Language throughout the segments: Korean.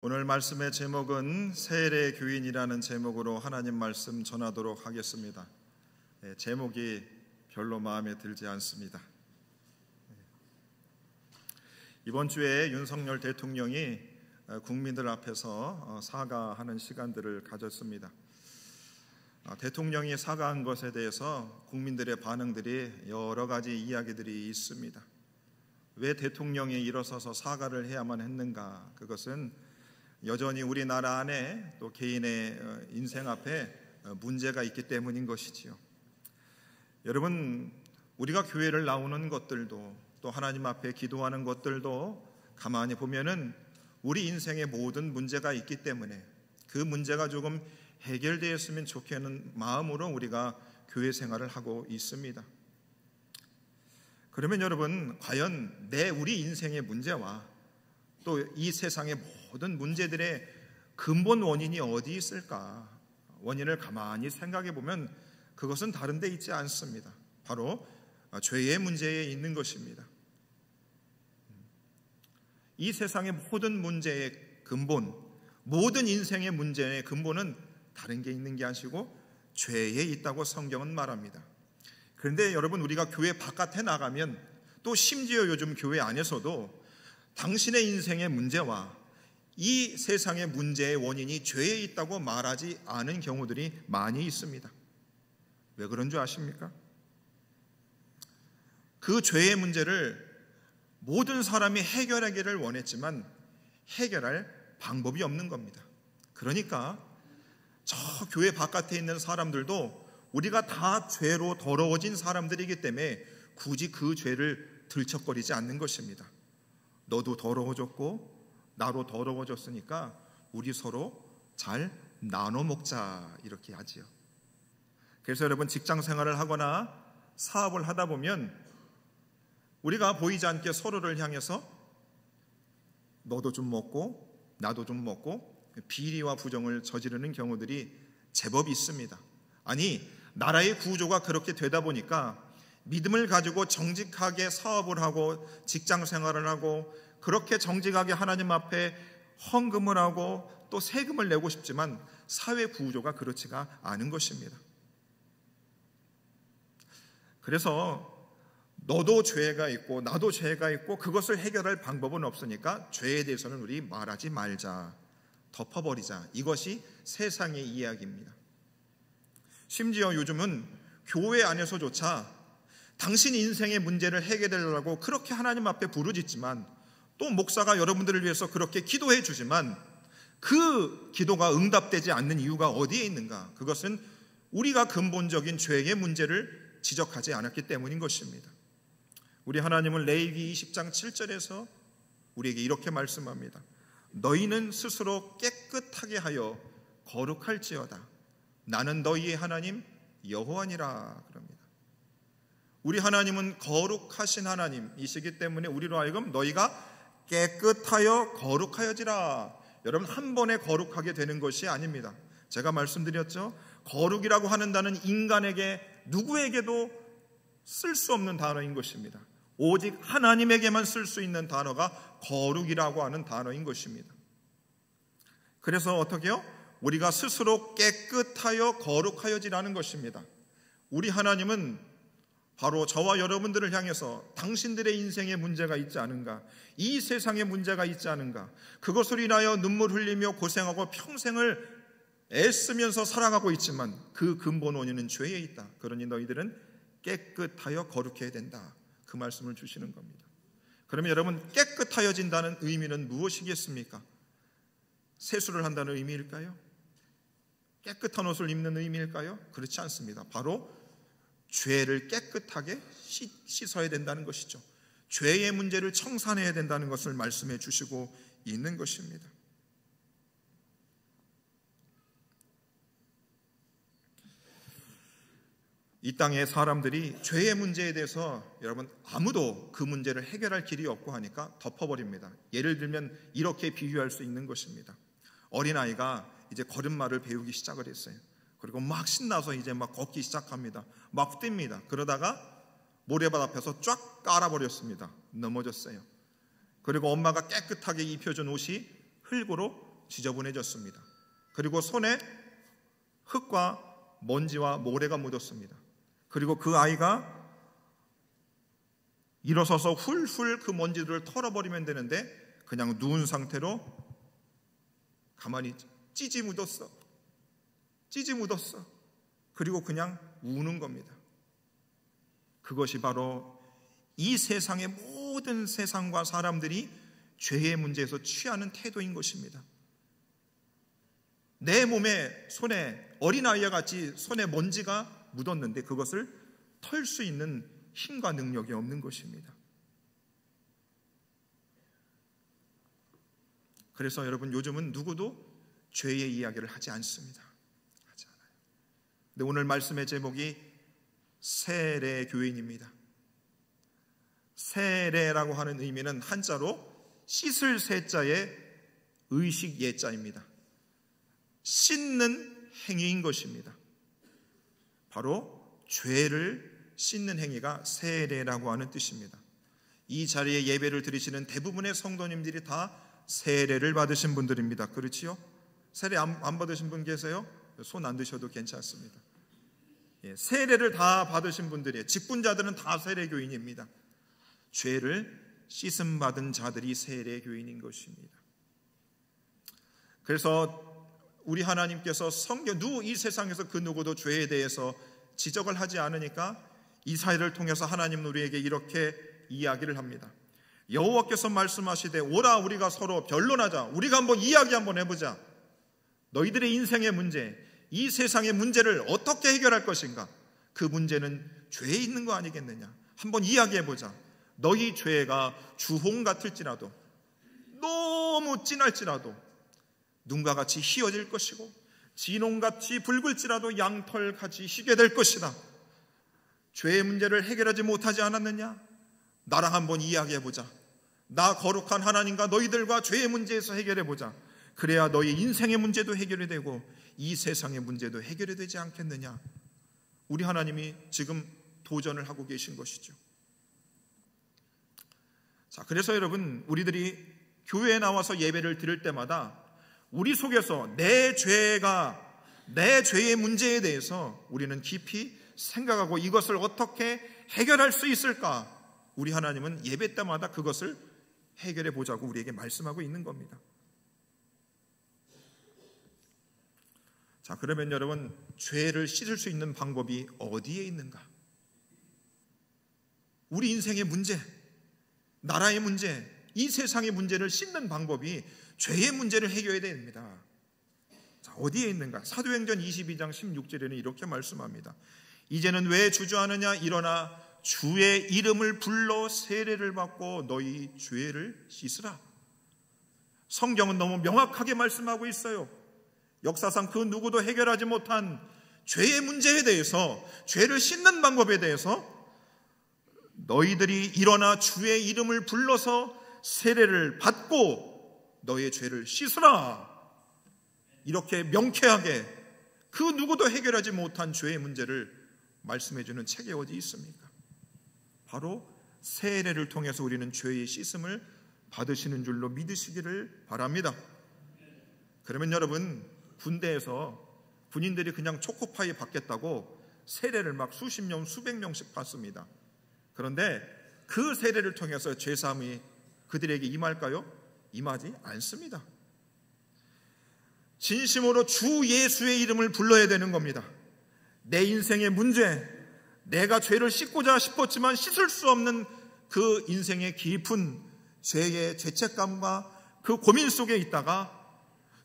오늘 말씀의 제목은 세례 교인이라는 제목으로 하나님 말씀 전하도록 하겠습니다. 제목이 별로 마음에 들지 않습니다. 이번 주에 윤석열 대통령이 국민들 앞에서 사과하는 시간들을 가졌습니다. 대통령이 사과한 것에 대해서 국민들의 반응들이 여러 가지 이야기들이 있습니다. 왜 대통령이 일어서서 사과를 해야만 했는가? 그것은 여전히 우리나라 안에 또 개인의 인생 앞에 문제가 있기 때문인 것이지요. 여러분, 우리가 교회를 나오는 것들도 또 하나님 앞에 기도하는 것들도 가만히 보면은 우리 인생에 모든 문제가 있기 때문에 그 문제가 조금 해결되었으면 좋겠는 마음으로 우리가 교회 생활을 하고 있습니다. 그러면 여러분, 과연 우리 인생의 문제와 또 이 세상의 모든 문제들의 근본 원인이 어디 있을까? 원인을 가만히 생각해 보면 그것은 다른 데 있지 않습니다. 바로 죄의 문제에 있는 것입니다. 이 세상의 모든 문제의 근본, 모든 인생의 문제의 근본은 다른 게 있는 게 아니고 죄에 있다고 성경은 말합니다. 그런데 여러분, 우리가 교회 바깥에 나가면 또 심지어 요즘 교회 안에서도 당신의 인생의 문제와 이 세상의 문제의 원인이 죄에 있다고 말하지 않은 경우들이 많이 있습니다. 왜 그런 줄 아십니까? 그 죄의 문제를 모든 사람이 해결하기를 원했지만 해결할 방법이 없는 겁니다. 그러니까 저 교회 바깥에 있는 사람들도 우리가 다 죄로 더러워진 사람들이기 때문에 굳이 그 죄를 들척거리지 않는 것입니다. 너도 더러워졌고 나로 더러워졌으니까 우리 서로 잘 나눠 먹자, 이렇게 하지요. 그래서 여러분, 직장 생활을 하거나 사업을 하다 보면 우리가 보이지 않게 서로를 향해서 너도 좀 먹고 나도 좀 먹고 비리와 부정을 저지르는 경우들이 제법 있습니다. 아니, 나라의 구조가 그렇게 되다 보니까 믿음을 가지고 정직하게 사업을 하고 직장 생활을 하고 그렇게 정직하게 하나님 앞에 헌금을 하고 또 세금을 내고 싶지만 사회 구조가 그렇지가 않은 것입니다. 그래서 너도 죄가 있고 나도 죄가 있고 그것을 해결할 방법은 없으니까 죄에 대해서는 우리 말하지 말자, 덮어버리자, 이것이 세상의 이야기입니다. 심지어 요즘은 교회 안에서조차 당신 인생의 문제를 해결하려고 그렇게 하나님 앞에 부르짖지만 또 목사가 여러분들을 위해서 그렇게 기도해 주지만 그 기도가 응답되지 않는 이유가 어디에 있는가? 그것은 우리가 근본적인 죄의 문제를 지적하지 않았기 때문인 것입니다. 우리 하나님은 레위기 20장 7절에서 우리에게 이렇게 말씀합니다. 너희는 스스로 깨끗하게 하여 거룩할지어다. 나는 너희의 하나님 여호와니라 그럽니다. 우리 하나님은 거룩하신 하나님이시기 때문에 우리로 하여금 너희가 깨끗하여 거룩하여지라. 여러분, 한 번에 거룩하게 되는 것이 아닙니다. 제가 말씀드렸죠. 거룩이라고 하는 단어는 인간에게 누구에게도 쓸 수 없는 단어인 것입니다. 오직 하나님에게만 쓸 수 있는 단어가 거룩이라고 하는 단어인 것입니다. 그래서 어떻게 해요? 우리가 스스로 깨끗하여 거룩하여지라는 것입니다. 우리 하나님은 바로 저와 여러분들을 향해서 당신들의 인생에 문제가 있지 않은가, 이 세상에 문제가 있지 않은가, 그것을 인하여 눈물 흘리며 고생하고 평생을 애쓰면서 살아가고 있지만 그 근본 원인은 죄에 있다. 그러니 너희들은 깨끗하여 거룩해야 된다. 그 말씀을 주시는 겁니다. 그러면 여러분, 깨끗하여진다는 의미는 무엇이겠습니까? 세수를 한다는 의미일까요? 깨끗한 옷을 입는 의미일까요? 그렇지 않습니다. 바로 죄를 깨끗하게 씻어야 된다는 것이죠. 죄의 문제를 청산해야 된다는 것을 말씀해 주시고 있는 것입니다. 이 땅의 사람들이 죄의 문제에 대해서 여러분 아무도 그 문제를 해결할 길이 없고 하니까 덮어버립니다. 예를 들면 이렇게 비유할 수 있는 것입니다. 어린아이가 이제 걸음마를 배우기 시작을 했어요. 그리고 막 신나서 이제 막 걷기 시작합니다. 막 뜁니다. 그러다가 모래밭 앞에서 쫙 깔아버렸습니다. 넘어졌어요. 그리고 엄마가 깨끗하게 입혀준 옷이 흙으로 지저분해졌습니다. 그리고 손에 흙과 먼지와 모래가 묻었습니다. 그리고 그 아이가 일어서서 훌훌 그 먼지들을 털어버리면 되는데 그냥 누운 상태로 가만히 찌지 묻었어. 그리고 그냥 우는 겁니다. 그것이 바로 이 세상의 모든 세상과 사람들이 죄의 문제에서 취하는 태도인 것입니다. 내 몸에 손에 어린아이와 같이 손에 먼지가 묻었는데 그것을 털 수 있는 힘과 능력이 없는 것입니다. 그래서 여러분, 요즘은 누구도 죄의 이야기를 하지 않습니다. 하지 않아요. 근데 오늘 말씀의 제목이 세례교인입니다. 세례라고 하는 의미는 한자로 씻을 세자의 의식 예자입니다. 씻는 행위인 것입니다. 바로 죄를 씻는 행위가 세례라고 하는 뜻입니다. 이 자리에 예배를 드리시는 대부분의 성도님들이 다 세례를 받으신 분들입니다. 그렇지요? 세례 안 받으신 분 계세요? 손 안 드셔도 괜찮습니다. 세례를 다 받으신 분들이에요. 직분자들은 다 세례교인입니다. 죄를 씻음받은 자들이 세례교인인 것입니다. 그래서 우리 하나님께서 이 세상에서 그 누구도 죄에 대해서 지적을 하지 않으니까 이사야를 통해서 하나님은 우리에게 이렇게 이야기를 합니다. 여호와께서 말씀하시되 오라 우리가 서로 변론하자. 우리가 한번 이야기 한번 해보자. 너희들의 인생의 문제, 이 세상의 문제를 어떻게 해결할 것인가? 그 문제는 죄에 있는 거 아니겠느냐? 한번 이야기해보자. 너희 죄가 주홍 같을지라도, 너무 진할지라도 눈과 같이 희어질 것이고 진홍같이 붉을지라도 양털같이 희게 될 것이다. 죄의 문제를 해결하지 못하지 않았느냐? 나랑 한번 이야기해보자. 나 거룩한 하나님과 너희들과 죄의 문제에서 해결해보자. 그래야 너희 인생의 문제도 해결이 되고 이 세상의 문제도 해결이 되지 않겠느냐? 우리 하나님이 지금 도전을 하고 계신 것이죠. 자, 그래서 여러분, 우리들이 교회에 나와서 예배를 드릴 때마다 우리 속에서 내 죄의 문제에 대해서 우리는 깊이 생각하고 이것을 어떻게 해결할 수 있을까? 우리 하나님은 예배 때마다 그것을 해결해 보자고 우리에게 말씀하고 있는 겁니다. 자, 그러면 여러분, 죄를 씻을 수 있는 방법이 어디에 있는가? 우리 인생의 문제, 나라의 문제, 이 세상의 문제를 씻는 방법이 죄의 문제를 해결해야 됩니다. 자, 어디에 있는가? 사도행전 22장 16절에는 이렇게 말씀합니다. 이제는 왜 주저하느냐? 일어나 주의 이름을 불러 세례를 받고 너희 죄를 씻으라. 성경은 너무 명확하게 말씀하고 있어요. 역사상 그 누구도 해결하지 못한 죄의 문제에 대해서, 죄를 씻는 방법에 대해서 너희들이 일어나 주의 이름을 불러서 세례를 받고 너의 죄를 씻으라. 이렇게 명쾌하게 그 누구도 해결하지 못한 죄의 문제를 말씀해주는 책이 어디 있습니까? 바로 세례를 통해서 우리는 죄의 씻음을 받으시는 줄로 믿으시기를 바랍니다. 그러면 여러분, 군대에서 군인들이 그냥 초코파이 받겠다고 세례를 막 수십 명, 수백 명씩 받습니다. 그런데 그 세례를 통해서 죄사함이 그들에게 임할까요? 임하지 않습니다. 진심으로 주 예수의 이름을 불러야 되는 겁니다. 내 인생의 문제, 내가 죄를 씻고자 싶었지만 씻을 수 없는 그 인생의 깊은 죄의 죄책감과 그 고민 속에 있다가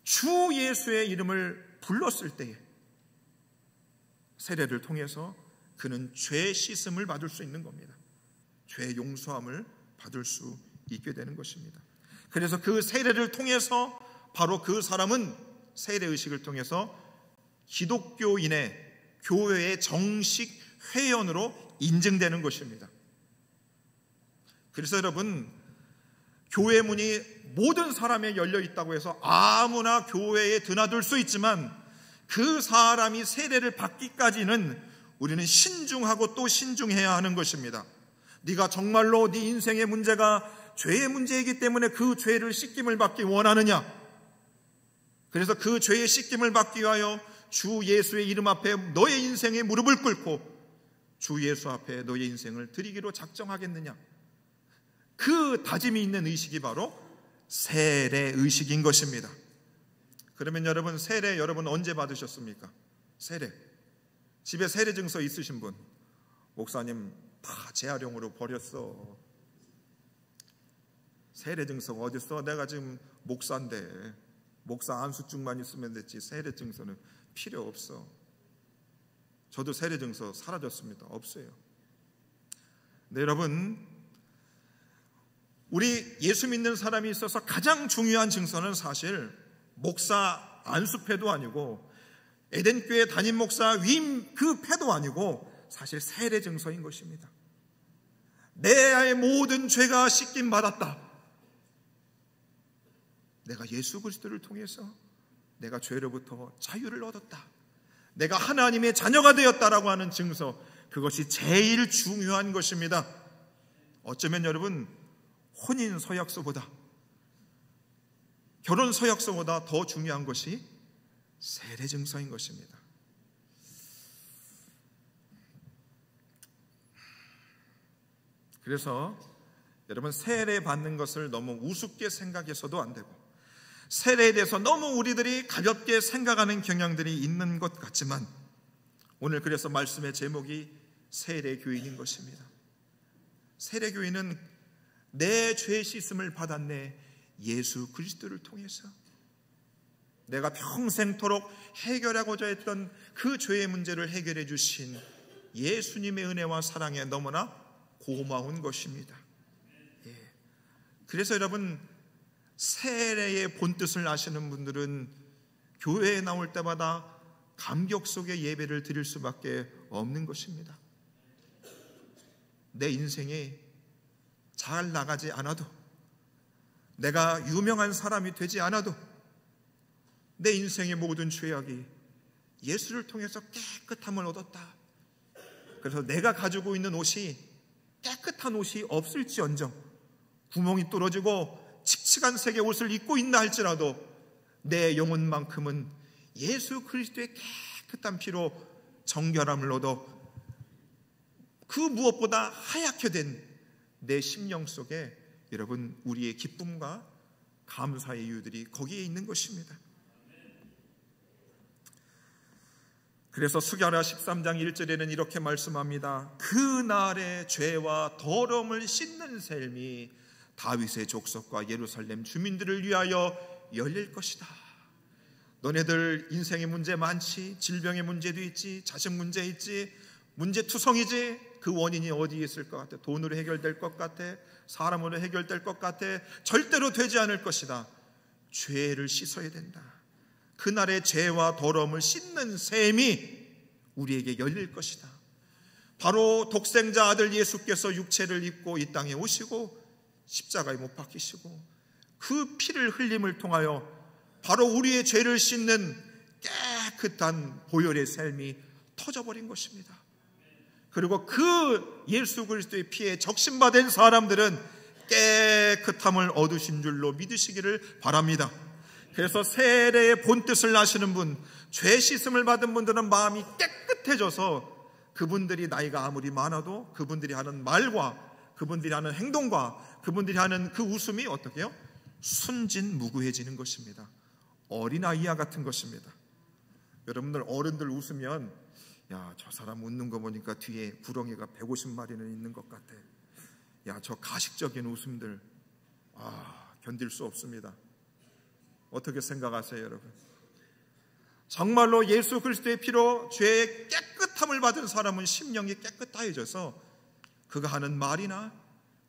주 예수의 이름을 불렀을 때에 세례를 통해서 그는 죄 씻음을 받을 수 있는 겁니다. 죄 용서함을 받을 수 있게 되는 것입니다. 그래서 그 세례를 통해서 바로 그 사람은 세례의식을 통해서 기독교인의 교회의 정식 회원으로 인증되는 것입니다. 그래서 여러분, 교회 문이 모든 사람에 열려 있다고 해서 아무나 교회에 드나들 수 있지만 그 사람이 세례를 받기까지는 우리는 신중하고 또 신중해야 하는 것입니다. 네가 정말로 네 인생의 문제가 죄의 문제이기 때문에 그 죄를 씻김을 받기 원하느냐? 그래서 그 죄의 씻김을 받기 위하여 주 예수의 이름 앞에 너의 인생의 무릎을 꿇고 주 예수 앞에 너의 인생을 드리기로 작정하겠느냐. 그 다짐이 있는 의식이 바로 세례 의식인 것입니다. 그러면 여러분, 세례 여러분 언제 받으셨습니까? 세례. 집에 세례 증서 있으신 분, 목사님 다 재활용으로 버렸어. 세례 증서가 어딨어? 내가 지금 목사인데 목사 안수증만 있으면 됐지 세례 증서는 필요 없어. 저도 세례 증서 사라졌습니다. 없어요. 네, 여러분, 우리 예수 믿는 사람이 있어서 가장 중요한 증서는 사실 목사 안수패도 아니고 에덴교회 담임 목사 위임 그 패도 아니고 사실 세례 증서인 것입니다. 내 모든 죄가 씻김 받았다. 내가 예수 그리스도를 통해서 내가 죄로부터 자유를 얻었다. 내가 하나님의 자녀가 되었다라고 하는 증서, 그것이 제일 중요한 것입니다. 어쩌면 여러분, 혼인 서약서보다, 결혼 서약서보다 더 중요한 것이 세례 증서인 것입니다. 그래서 여러분, 세례 받는 것을 너무 우습게 생각해서도 안 되고, 세례에 대해서 너무 우리들이 가볍게 생각하는 경향들이 있는 것 같지만, 오늘 그래서 말씀의 제목이 세례교인인 것입니다. 세례교인은 내 죄 씻음을 받았네, 예수 그리스도를 통해서. 내가 평생토록 해결하고자 했던 그 죄의 문제를 해결해 주신 예수님의 은혜와 사랑에 너무나 고마운 것입니다. 그래서 여러분, 세례의 본뜻을 아시는 분들은 교회에 나올 때마다 감격 속에 예배를 드릴 수밖에 없는 것입니다. 내 인생이 잘 나가지 않아도, 내가 유명한 사람이 되지 않아도 내 인생의 모든 죄악이 예수를 통해서 깨끗함을 얻었다. 그래서 내가 가지고 있는 옷이 깨끗한 옷이 없을지언정, 구멍이 뚫어지고 칙칙한 색의 옷을 입고 있나 할지라도 내 영혼만큼은 예수 그리스도의 깨끗한 피로 정결함을 얻어 그 무엇보다 하얗게 된 내 심령 속에 여러분, 우리의 기쁨과 감사의 이유들이 거기에 있는 것입니다. 그래서 스가랴 13장 1절에는 이렇게 말씀합니다. 그날의 죄와 더러움을 씻는 셈이 다윗의 족속과 예루살렘 주민들을 위하여 열릴 것이다. 너네들 인생의 문제 많지, 질병의 문제도 있지, 자식 문제 있지, 문제투성이지. 그 원인이 어디에 있을 것 같아? 돈으로 해결될 것 같아? 사람으로 해결될 것 같아? 절대로 되지 않을 것이다. 죄를 씻어야 된다. 그날의 죄와 더러움을 씻는 셈이 우리에게 열릴 것이다. 바로 독생자 아들 예수께서 육체를 입고 이 땅에 오시고 십자가에 못 박히시고 그 피를 흘림을 통하여 바로 우리의 죄를 씻는 깨끗한 보혈의 셈이 터져버린 것입니다. 그리고 그 예수 그리스도의 피에 적신받은 사람들은 깨끗함을 얻으신 줄로 믿으시기를 바랍니다. 그래서 세례의 본뜻을 아시는 분, 죄 씻음을 받은 분들은 마음이 깨끗해져서 그분들이 나이가 아무리 많아도 그분들이 하는 말과 그분들이 하는 행동과 그분들이 하는 그 웃음이 어떻게 해요? 순진무구해지는 것입니다. 어린아이와 같은 것입니다. 여러분들, 어른들 웃으면 야, 저 사람 웃는 거 보니까 뒤에 구렁이가 150마리는 있는 것 같아. 야, 저 가식적인 웃음들 견딜 수 없습니다. 어떻게 생각하세요, 여러분? 정말로 예수 그리스도의 피로 죄의 깨끗함을 받은 사람은 심령이 깨끗해져서 그가 하는 말이나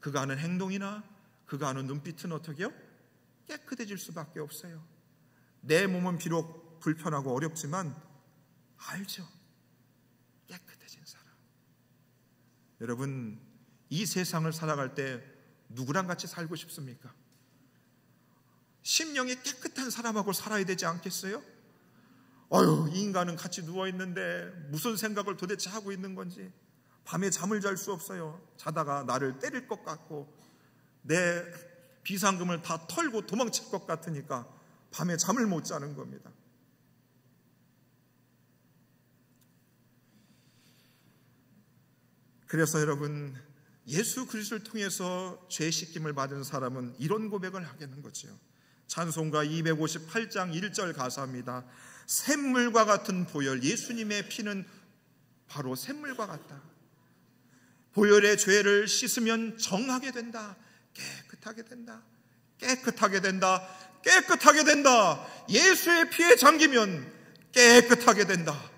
그가 하는 행동이나 그가 하는 눈빛은 어떻게 해요? 깨끗해질 수밖에 없어요. 내 몸은 비록 불편하고 어렵지만 알죠, 깨끗해진 사람. 여러분, 이 세상을 살아갈 때 누구랑 같이 살고 싶습니까? 심령이 깨끗한 사람하고 살아야 되지 않겠어요? 이 인간은 같이 누워있는데 무슨 생각을 도대체 하고 있는 건지, 밤에 잠을 잘 수 없어요. 자다가 나를 때릴 것 같고 내 비상금을 다 털고 도망칠 것 같으니까 밤에 잠을 못 자는 겁니다. 그래서 여러분, 예수 그리스도를 통해서 죄 씻김을 받은 사람은 이런 고백을 하게 되는 거죠. 찬송가 258장 1절 가사입니다. 샘물과 같은 보혈, 예수님의 피는 바로 샘물과 같다. 보혈의 죄를 씻으면 정하게 된다. 깨끗하게 된다. 깨끗하게 된다. 깨끗하게 된다. 예수의 피에 잠기면 깨끗하게 된다.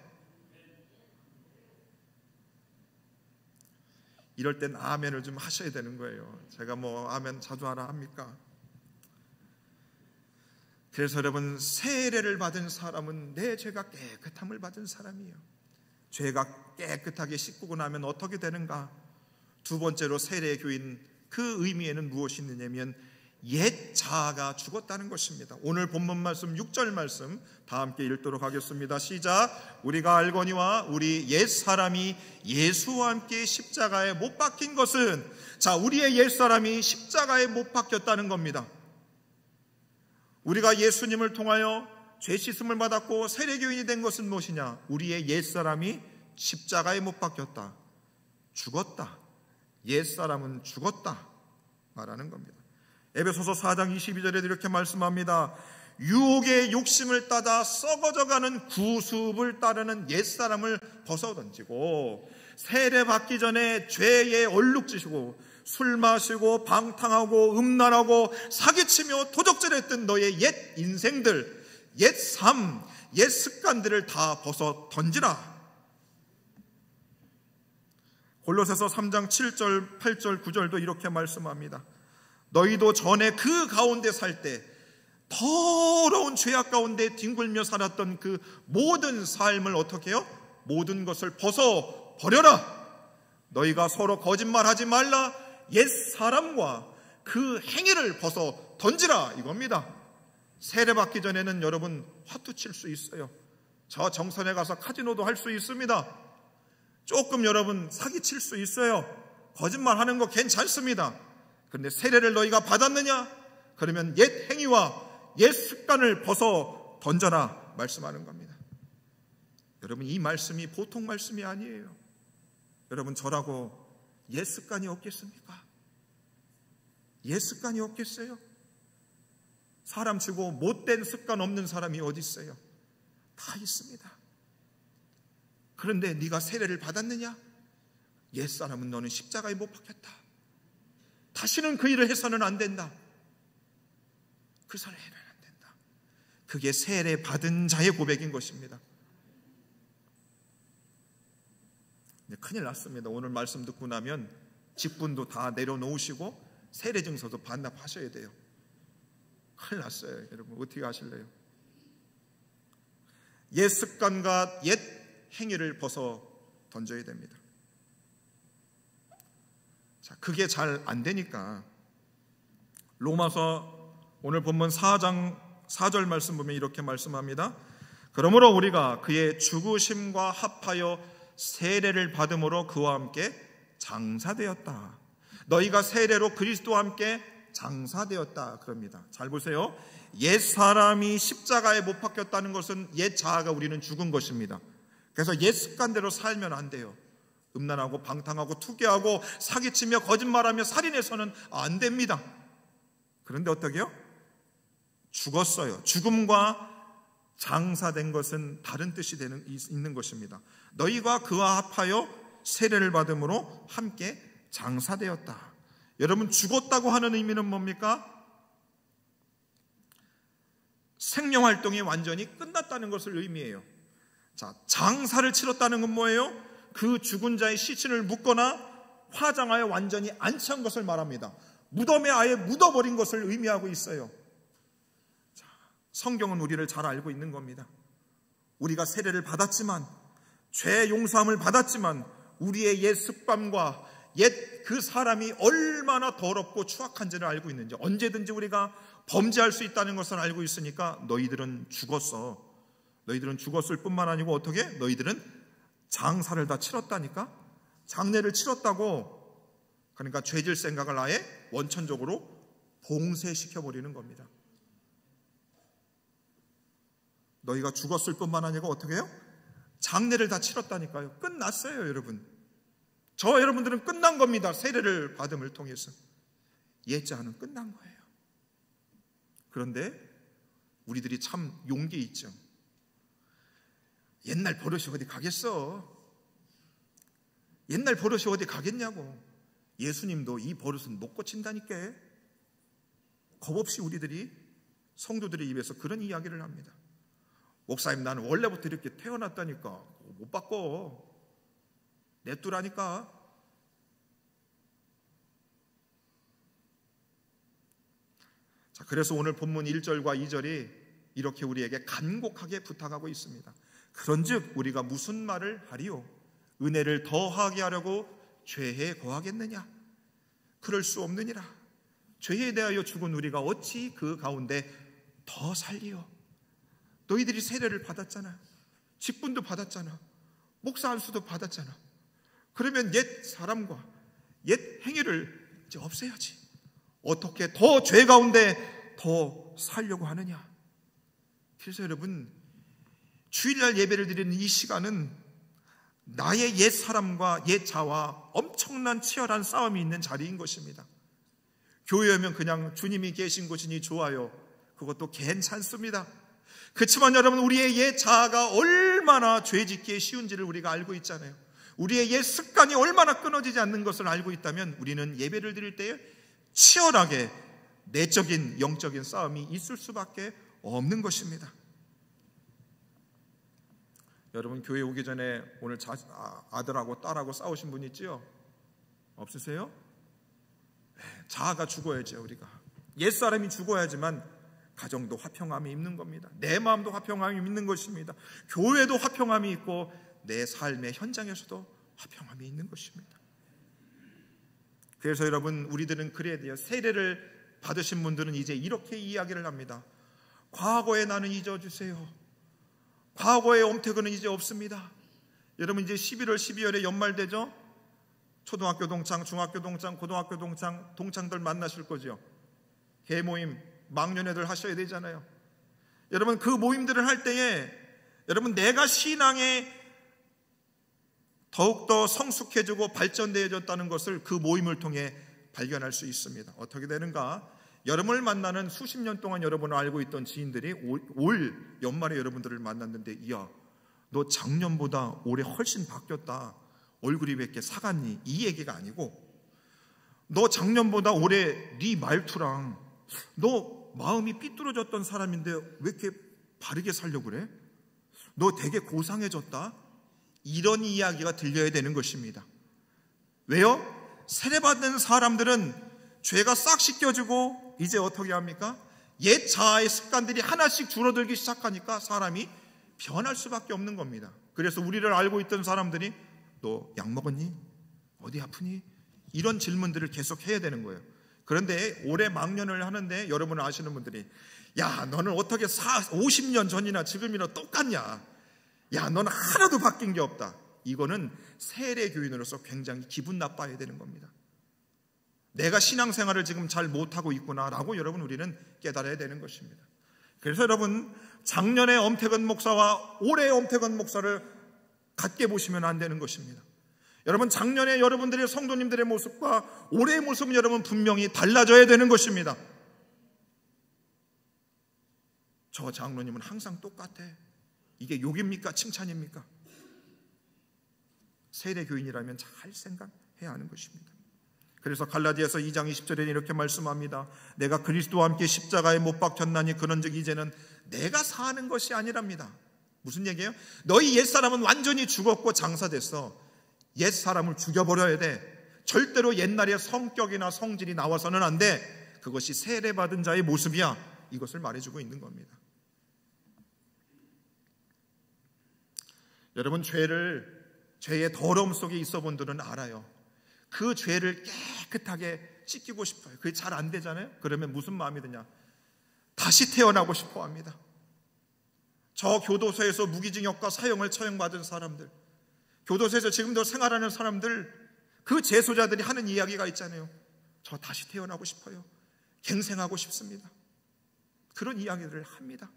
이럴 땐 아멘을 좀 하셔야 되는 거예요. 제가 뭐 아멘 자주 하라 합니까? 그래서 여러분, 세례를 받은 사람은 내 죄가 깨끗함을 받은 사람이에요. 죄가 깨끗하게 씻고 나면 어떻게 되는가? 두 번째로 세례의 교인, 그 의미에는 무엇이 있느냐면 옛 자아가 죽었다는 것입니다. 오늘 본문 말씀 6절 말씀 다 함께 읽도록 하겠습니다. 시작. 우리가 알거니와 우리 옛 사람이 예수와 함께 십자가에 못 박힌 것은, 자, 우리의 옛 사람이 십자가에 못 박혔다는 겁니다. 우리가 예수님을 통하여 죄 씻음을 받았고 세례교인이 된 것은 무엇이냐? 우리의 옛 사람이 십자가에 못 박혔다. 죽었다. 옛 사람은 죽었다 말하는 겁니다. 에베소서 4장 22절에도 이렇게 말씀합니다. 유혹의 욕심을 따다 썩어져가는 구습을 따르는 옛사람을 벗어던지고 세례받기 전에 죄에 얼룩지시고 술 마시고 방탕하고 음란하고 사기치며 도적질했던 너의 옛 인생들, 옛 삶, 옛 습관들을 다 벗어던지라. 골로새서 3장 7절, 8절, 9절도 이렇게 말씀합니다. 너희도 전에 그 가운데 살 때 더러운 죄악 가운데 뒹굴며 살았던 그 모든 삶을 어떻게 해요? 모든 것을 벗어 버려라. 너희가 서로 거짓말하지 말라. 옛 사람과 그 행위를 벗어 던지라 이겁니다. 세례받기 전에는 여러분 화투 칠 수 있어요. 저 정선에 가서 카지노도 할 수 있습니다. 조금 여러분 사기 칠 수 있어요. 거짓말하는 거 괜찮습니다. 그런데 세례를 너희가 받았느냐? 그러면 옛 행위와 옛 습관을 벗어 던져라 말씀하는 겁니다. 여러분, 이 말씀이 보통 말씀이 아니에요. 여러분, 저라고 옛 습관이 없겠습니까? 옛 습관이 없겠어요? 사람 치고 못된 습관 없는 사람이 어디 있어요? 다 있습니다. 그런데 네가 세례를 받았느냐? 옛 사람은 너는 십자가에 못 박혔다. 다시는 그 일을 해서는 안 된다. 그 소리 해는 안 된다. 그게 세례 받은 자의 고백인 것입니다. 큰일 났습니다. 오늘 말씀 듣고 나면 직분도 다 내려놓으시고 세례 증서도 반납하셔야 돼요. 큰일 났어요. 여러분, 어떻게 하실래요? 옛 습관과 옛 행위를 벗어 던져야 됩니다. 자, 그게 잘 안 되니까 로마서 오늘 본문 4장 4절 말씀 보면 이렇게 말씀합니다. 그러므로 우리가 그의 죽으심과 합하여 세례를 받음으로 그와 함께 장사되었다. 너희가 세례로 그리스도와 함께 장사되었다 그럽니다. 잘 보세요. 옛 사람이 십자가에 못 박혔다는 것은 옛 자아가 우리는 죽은 것입니다. 그래서 옛 습관대로 살면 안 돼요. 음란하고 방탕하고 투기하고 사기치며 거짓말하며 살인해서는 안 됩니다. 그런데 어떻게 해요? 죽었어요. 죽음과 장사된 것은 다른 뜻이 있는 것입니다. 너희가 그와 합하여 세례를 받음으로 함께 장사되었다. 여러분, 죽었다고 하는 의미는 뭡니까? 생명활동이 완전히 끝났다는 것을 의미해요. 자, 장사를 치렀다는 건 뭐예요? 그 죽은 자의 시신을 묻거나 화장하여 완전히 안치한 것을 말합니다. 무덤에 아예 묻어버린 것을 의미하고 있어요. 자, 성경은 우리를 잘 알고 있는 겁니다. 우리가 세례를 받았지만, 죄 용서함을 받았지만 우리의 옛 습관과 옛 그 사람이 얼마나 더럽고 추악한지를 알고 있는지, 언제든지 우리가 범죄할 수 있다는 것을 알고 있으니까 너희들은 죽었어. 너희들은 죽었을 뿐만 아니고 어떻게? 너희들은 장사를 다 치렀다니까? 장례를 치렀다고. 그러니까 죄질 생각을 아예 원천적으로 봉쇄시켜버리는 겁니다. 너희가 죽었을 뿐만 아니라 어떻게 해요? 장례를 다 치렀다니까요. 끝났어요, 여러분. 저와 여러분들은 끝난 겁니다. 세례를 받음을 통해서. 예자는 끝난 거예요. 그런데 우리들이 참 용기 있죠. 옛날 버릇이 어디 가겠어? 옛날 버릇이 어디 가겠냐고. 예수님도 이 버릇은 못 고친다니까. 겁없이 우리들이 성도들의 입에서 그런 이야기를 합니다. 목사님, 나는 원래부터 이렇게 태어났다니까. 못 바꿔. 냅두라니까. 자, 그래서 오늘 본문 1절과 2절이 이렇게 우리에게 간곡하게 부탁하고 있습니다. 그런즉 우리가 무슨 말을 하리요? 은혜를 더하게 하려고 죄에 거하겠느냐? 그럴 수 없느니라. 죄에 대하여 죽은 우리가 어찌 그 가운데 더 살리요? 너희들이 세례를 받았잖아. 직분도 받았잖아. 목사 안수도 받았잖아. 그러면 옛 사람과 옛 행위를 이제 없애야지. 어떻게 더 죄 가운데 더 살려고 하느냐? 그래서 여러분, 주일날 예배를 드리는 이 시간은 나의 옛 사람과 옛 자와 엄청난 치열한 싸움이 있는 자리인 것입니다. 교회 오면 그냥 주님이 계신 곳이니 좋아요. 그것도 괜찮습니다. 그렇지만 여러분, 우리의 옛 자아가 얼마나 죄짓기에 쉬운지를 우리가 알고 있잖아요. 우리의 옛 습관이 얼마나 끊어지지 않는 것을 알고 있다면 우리는 예배를 드릴 때에 치열하게 내적인 영적인 싸움이 있을 수밖에 없는 것입니다. 여러분, 교회 오기 전에 오늘 아들하고 딸하고 싸우신 분 있지요? 없으세요? 자아가 죽어야죠. 우리가 옛사람이 죽어야지만 가정도 화평함이 있는 겁니다. 내 마음도 화평함이 있는 것입니다. 교회도 화평함이 있고 내 삶의 현장에서도 화평함이 있는 것입니다. 그래서 여러분, 우리들은 그래야 돼요. 세례를 받으신 분들은 이제 이렇게 이야기를 합니다. 과거에 나는 잊어주세요. 과거의 엄태근은 이제 없습니다. 여러분, 이제 11월 12월에 연말 되죠? 초등학교 동창, 중학교 동창, 고등학교 동창, 동창들 만나실 거죠. 개모임, 망년회들 하셔야 되잖아요. 여러분, 그 모임들을 할 때에 여러분, 내가 신앙에 더욱더 성숙해지고 발전되어졌다는 것을 그 모임을 통해 발견할 수 있습니다. 어떻게 되는가? 여러분을 만나는 수십 년 동안 여러분을 알고 있던 지인들이 올 연말에 여러분들을 만났는데, 이야, 너 작년보다 올해 훨씬 바뀌었다. 얼굴이 왜 이렇게 사갔니? 이 얘기가 아니고, 너 작년보다 올해 네 말투랑 너 마음이 삐뚤어졌던 사람인데 왜 이렇게 바르게 살려고 그래? 너 되게 고상해졌다. 이런 이야기가 들려야 되는 것입니다. 왜요? 세례받는 사람들은 죄가 싹 씻겨지고 이제 어떻게 합니까? 옛 자아의 습관들이 하나씩 줄어들기 시작하니까 사람이 변할 수밖에 없는 겁니다. 그래서 우리를 알고 있던 사람들이 너 약 먹었니? 어디 아프니? 이런 질문들을 계속 해야 되는 거예요. 그런데 올해 망년을 하는데 여러분 아시는 분들이, 야, 너는 어떻게 50년 전이나 지금이나 똑같냐? 야, 너는 하나도 바뀐 게 없다. 이거는 세례 교인으로서 굉장히 기분 나빠야 되는 겁니다. 내가 신앙생활을 지금 잘 못하고 있구나라고 여러분, 우리는 깨달아야 되는 것입니다. 그래서 여러분, 작년에 엄태근 목사와 올해의 엄태근 목사를 같게 보시면 안 되는 것입니다. 여러분, 작년에 여러분들의 성도님들의 모습과 올해의 모습은 여러분 분명히 달라져야 되는 것입니다. 저 장로님은 항상 똑같아. 이게 욕입니까? 칭찬입니까? 세례 교인이라면 잘 생각해야 하는 것입니다. 그래서 갈라디아서 2장 20절에 이렇게 말씀합니다. 내가 그리스도와 함께 십자가에 못 박혔나니 그런즉 이제는 내가 사는 것이 아니랍니다. 무슨 얘기예요? 너희 옛사람은 완전히 죽었고 장사됐어. 옛사람을 죽여버려야 돼. 절대로 옛날의 성격이나 성질이 나와서는 안 돼. 그것이 세례받은 자의 모습이야. 이것을 말해주고 있는 겁니다. 여러분, 죄의 더러움 속에 있어 본 분들은 알아요. 그 죄를 깨끗하게 씻기고 싶어요. 그게 잘 안 되잖아요. 그러면 무슨 마음이 드냐? 다시 태어나고 싶어 합니다. 저 교도소에서 무기징역과 사형을 처형받은 사람들, 교도소에서 지금도 생활하는 사람들, 그 재소자들이 하는 이야기가 있잖아요. 저 다시 태어나고 싶어요. 갱생하고 싶습니다. 그런 이야기들을 합니다.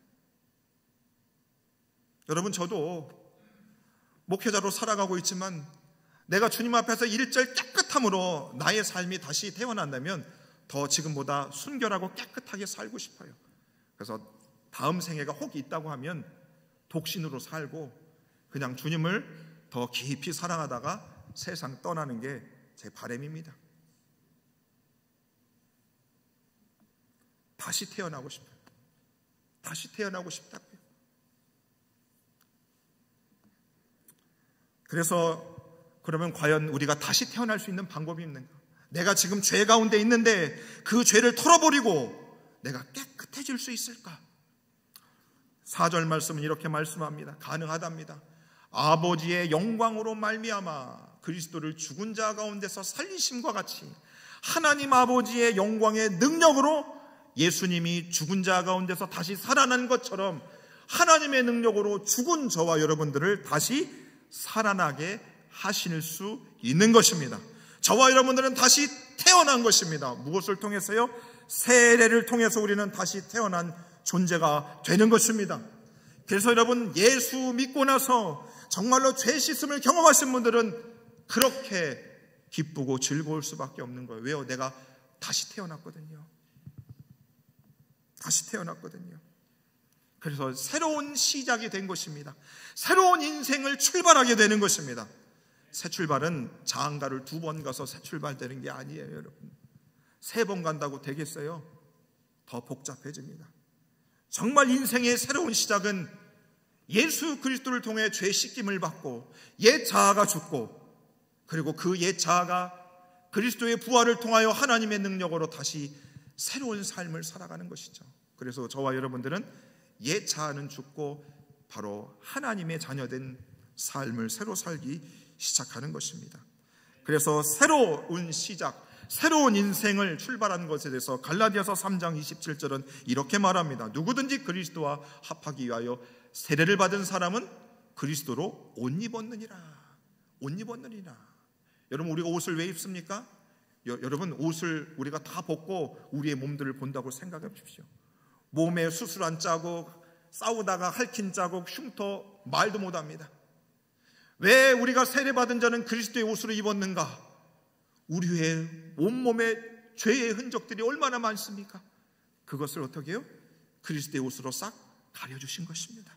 여러분, 저도 목회자로 살아가고 있지만 내가 주님 앞에서 일절 깨끗함으로 나의 삶이 다시 태어난다면 더 지금보다 순결하고 깨끗하게 살고 싶어요. 그래서 다음 생애가 혹 있다고 하면 독신으로 살고 그냥 주님을 더 깊이 사랑하다가 세상 떠나는 게 제 바람입니다. 다시 태어나고 싶어요. 다시 태어나고 싶다고요. 그래서 그러면 과연 우리가 다시 태어날 수 있는 방법이 있는가? 내가 지금 죄 가운데 있는데 그 죄를 털어버리고 내가 깨끗해질 수 있을까? 4절 말씀은 이렇게 말씀합니다. 가능하답니다. 아버지의 영광으로 말미암아 그리스도를 죽은 자 가운데서 살리심과 같이 하나님 아버지의 영광의 능력으로 예수님이 죽은 자 가운데서 다시 살아난 것처럼 하나님의 능력으로 죽은 저와 여러분들을 다시 살아나게 하실 수 있는 것입니다. 저와 여러분들은 다시 태어난 것입니다. 무엇을 통해서요? 세례를 통해서 우리는 다시 태어난 존재가 되는 것입니다. 그래서 여러분, 예수 믿고 나서 정말로 죄 씻음을 경험하신 분들은 그렇게 기쁘고 즐거울 수밖에 없는 거예요. 왜요? 내가 다시 태어났거든요. 다시 태어났거든요. 그래서 새로운 시작이 된 것입니다. 새로운 인생을 출발하게 되는 것입니다. 새 출발은 장가를 2번 가서 새 출발되는 게 아니에요, 여러분. 3번 간다고 되겠어요? 더 복잡해집니다. 정말 인생의 새로운 시작은 예수 그리스도를 통해 죄 씻김을 받고 옛 자아가 죽고 그리고 그 옛 자아가 그리스도의 부활을 통하여 하나님의 능력으로 다시 새로운 삶을 살아가는 것이죠. 그래서 저와 여러분들은 옛 자아는 죽고 바로 하나님의 자녀된 삶을 새로 살기 시작하는 것입니다. 그래서 새로운 시작, 새로운 인생을 출발하는 것에 대해서 갈라디아서 3장 27절은 이렇게 말합니다. 누구든지 그리스도와 합하기 위하여 세례를 받은 사람은 그리스도로 옷 입었느니라. 옷 입었느니라. 여러분, 우리가 옷을 왜 입습니까? 여러분, 옷을 우리가 다 벗고 우리의 몸들을 본다고 생각해 보십시오. 몸에 수술한 자국, 싸우다가 핥힌 자국, 흉터 말도 못합니다. 왜 우리가 세례받은 자는 그리스도의 옷으로 입었는가? 우리의 온몸에 죄의 흔적들이 얼마나 많습니까? 그것을 어떻게 해요? 그리스도의 옷으로 싹 가려주신 것입니다.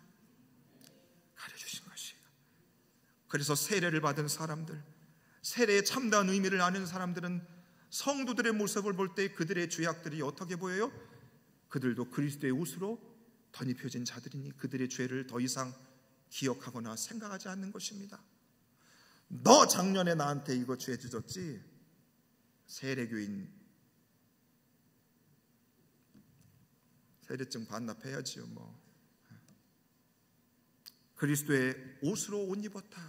가려주신 것이에요. 그래서 세례를 받은 사람들, 세례의 참다운 의미를 아는 사람들은 성도들의 모습을 볼 때 그들의 죄악들이 어떻게 보여요? 그들도 그리스도의 옷으로 덧입혀진 자들이니 그들의 죄를 더 이상 기억하거나 생각하지 않는 것입니다. 너 작년에 나한테 이거 죄 지었지? 세례교인 세례증 반납해야지요. 뭐 그리스도의 옷으로 옷 입었다.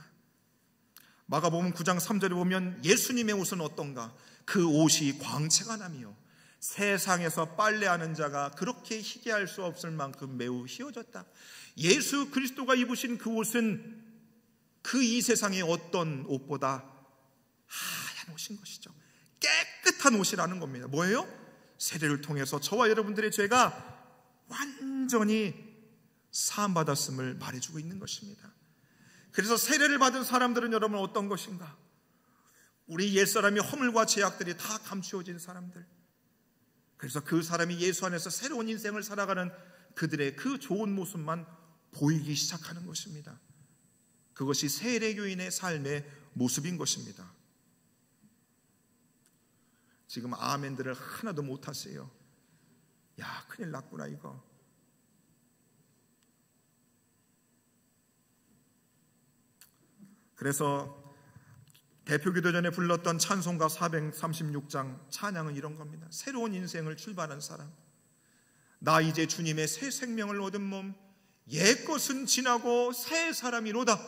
마가복음 9장 3절에 보면 예수님의 옷은 어떤가? 그 옷이 광채가 나며 세상에서 빨래하는 자가 그렇게 희게할 수 없을 만큼 매우 희어졌다. 예수 그리스도가 입으신 그 옷은 그 이 세상의 어떤 옷보다 하얀 옷인 것이죠. 깨끗한 옷이라는 겁니다. 뭐예요? 세례를 통해서 저와 여러분들의 죄가 완전히 사함받았음을 말해주고 있는 것입니다. 그래서 세례를 받은 사람들은 여러분 어떤 것인가? 우리 옛사람이 허물과 죄악들이 다 감추어진 사람들. 그래서 그 사람이 예수 안에서 새로운 인생을 살아가는 그들의 그 좋은 모습만 보이기 시작하는 것입니다. 그것이 세례교인의 삶의 모습인 것입니다. 지금 아멘들을 하나도 못 하세요. 야, 큰일 났구나 이거. 그래서 대표기도전에 불렀던 찬송가 436장 찬양은 이런 겁니다. 새로운 인생을 출발한 사람, 나 이제 주님의 새 생명을 얻은 몸, 옛것은 지나고 새 사람이로다.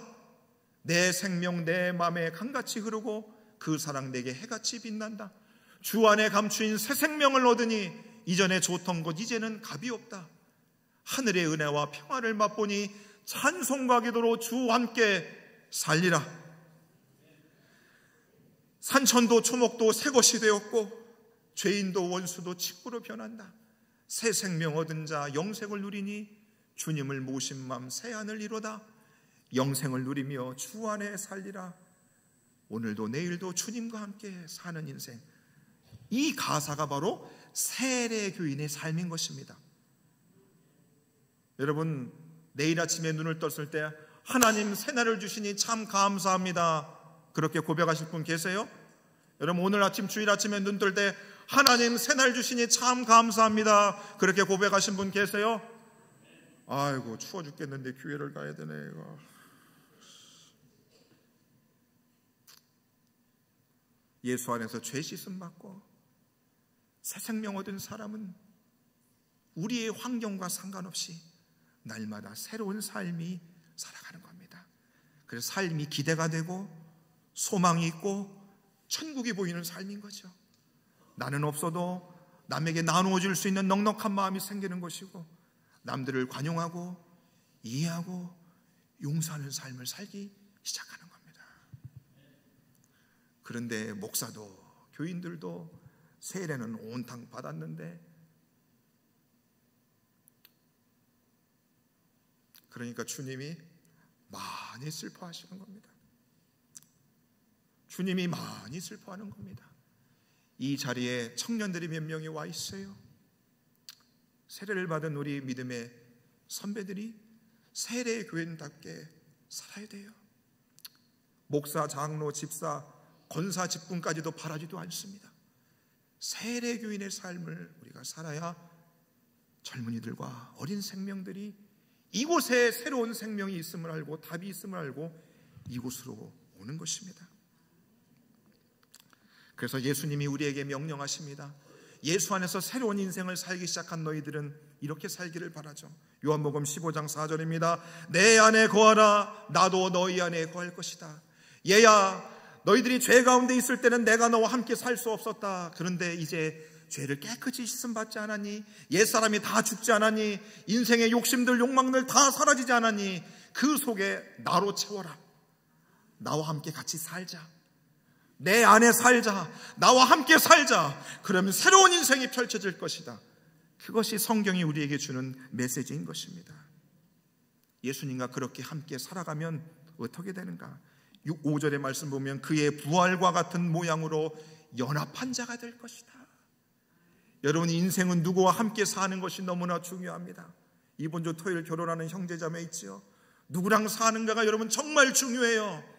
내 생명 내 맘에 강같이 흐르고 그 사랑 내게 해같이 빛난다. 주 안에 감추인 새 생명을 얻으니 이전에 좋던 것 이제는 값이 없다. 하늘의 은혜와 평화를 맛보니 찬송과 기도로 주와 함께 살리라. 산천도 초목도 새 것이 되었고 죄인도 원수도 친구로 변한다. 새 생명 얻은 자 영생을 누리니 주님을 모신 맘 새하늘 이로다. 영생을 누리며 주 안에 살리라. 오늘도 내일도 주님과 함께 사는 인생, 이 가사가 바로 세례교인의 삶인 것입니다. 여러분, 내일 아침에 눈을 떴을 때 하나님 새날을 주시니 참 감사합니다, 그렇게 고백하실 분 계세요? 여러분, 오늘 아침 주일 아침에 눈 뜰 때 하나님 새날 주시니 참 감사합니다, 그렇게 고백하신 분 계세요? 아이고, 추워 죽겠는데 교회를 가야 되네 이거. 예수 안에서 죄 씻음 받고 새 생명 얻은 사람은 우리의 환경과 상관없이 날마다 새로운 삶이 살아가는 겁니다. 그래서 삶이 기대가 되고 소망이 있고 천국이 보이는 삶인 거죠. 나는 없어도 남에게 나누어 줄 수 있는 넉넉한 마음이 생기는 것이고, 남들을 관용하고 이해하고 용서하는 삶을 살기 시작하는 겁니다. 그런데 목사도 교인들도 세례는 온탕 받았는데, 그러니까 주님이 많이 슬퍼하시는 겁니다. 주님이 많이 슬퍼하는 겁니다. 이 자리에 청년들이 몇 명이 와 있어요. 세례를 받은 우리 믿음의 선배들이 세례교인답게 살아야 돼요. 목사, 장로, 집사, 권사, 직분까지도 바라지도 않습니다. 세례교인의 삶을 우리가 살아야 젊은이들과 어린 생명들이 이곳에 새로운 생명이 있음을 알고 답이 있음을 알고 이곳으로 오는 것입니다. 그래서 예수님이 우리에게 명령하십니다. 예수 안에서 새로운 인생을 살기 시작한 너희들은 이렇게 살기를 바라죠. 요한복음 15장 4절입니다. 내 안에 거하라, 나도 너희 안에 거할 것이다. 얘야, 너희들이 죄 가운데 있을 때는 내가 너와 함께 살 수 없었다. 그런데 이제 죄를 깨끗이 씻음 받지 않았니? 옛사람이 다 죽지 않았니? 인생의 욕심들, 욕망들 다 사라지지 않았니? 그 속에 나로 채워라. 나와 함께 같이 살자. 내 안에 살자. 나와 함께 살자. 그러면 새로운 인생이 펼쳐질 것이다. 그것이 성경이 우리에게 주는 메시지인 것입니다. 예수님과 그렇게 함께 살아가면 어떻게 되는가? 5절의 말씀 보면 그의 부활과 같은 모양으로 연합한 자가 될 것이다. 여러분, 인생은 누구와 함께 사는 것이 너무나 중요합니다. 이번 주 토요일 결혼하는 형제자매 있죠. 누구랑 사는가가 여러분 정말 중요해요.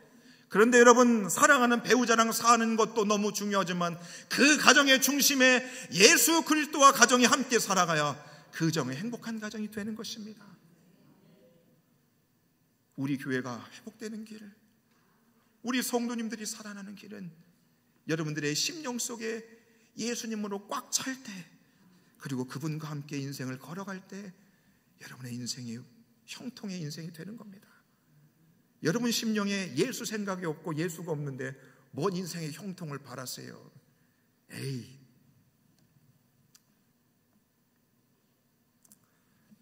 그런데 여러분, 사랑하는 배우자랑 사는 것도 너무 중요하지만 그 가정의 중심에 예수 그리스도와 가정이 함께 살아가야 그 정의 행복한 가정이 되는 것입니다. 우리 교회가 회복되는 길, 우리 성도님들이 살아나는 길은 여러분들의 심령 속에 예수님으로 꽉 찰 때, 그리고 그분과 함께 인생을 걸어갈 때 여러분의 인생이 형통의 인생이 되는 겁니다. 여러분 심령에 예수 생각이 없고 예수가 없는데 뭔 인생의 형통을 바라세요? 에이.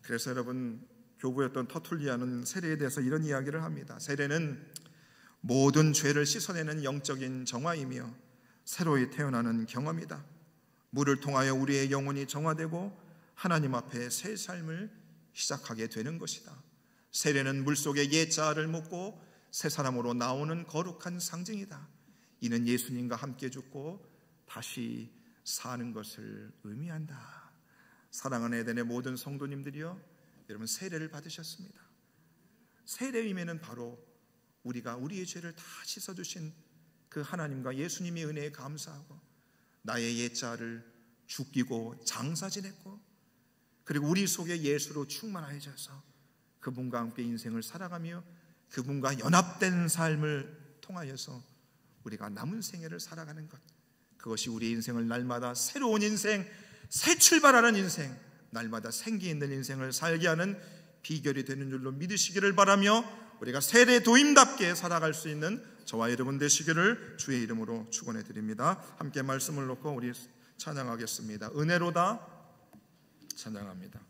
그래서 여러분, 교부였던 터툴리아는 세례에 대해서 이런 이야기를 합니다. 세례는 모든 죄를 씻어내는 영적인 정화이며 새로이 태어나는 경험이다. 물을 통하여 우리의 영혼이 정화되고 하나님 앞에 새 삶을 시작하게 되는 것이다. 세례는 물속에 옛 자아를 묻고 새 사람으로 나오는 거룩한 상징이다. 이는 예수님과 함께 죽고 다시 사는 것을 의미한다. 사랑하는 에덴의 모든 성도님들이여, 여러분 세례를 받으셨습니다. 세례임에는 바로 우리가 우리의 죄를 다 씻어주신 그 하나님과 예수님의 은혜에 감사하고 나의 옛 자아를 죽이고 장사 지냈고, 그리고 우리 속에 예수로 충만해져서 그분과 함께 인생을 살아가며 그분과 연합된 삶을 통하여서 우리가 남은 생애를 살아가는 것, 그것이 우리의 인생을 날마다 새로운 인생, 새 출발하는 인생, 날마다 생기 있는 인생을 살게 하는 비결이 되는 줄로 믿으시기를 바라며 우리가 세례 도임답게 살아갈 수 있는 저와 여러분 되시기를 주의 이름으로 축원해 드립니다. 함께 말씀을 놓고 우리 찬양하겠습니다. 은혜로다 찬양합니다.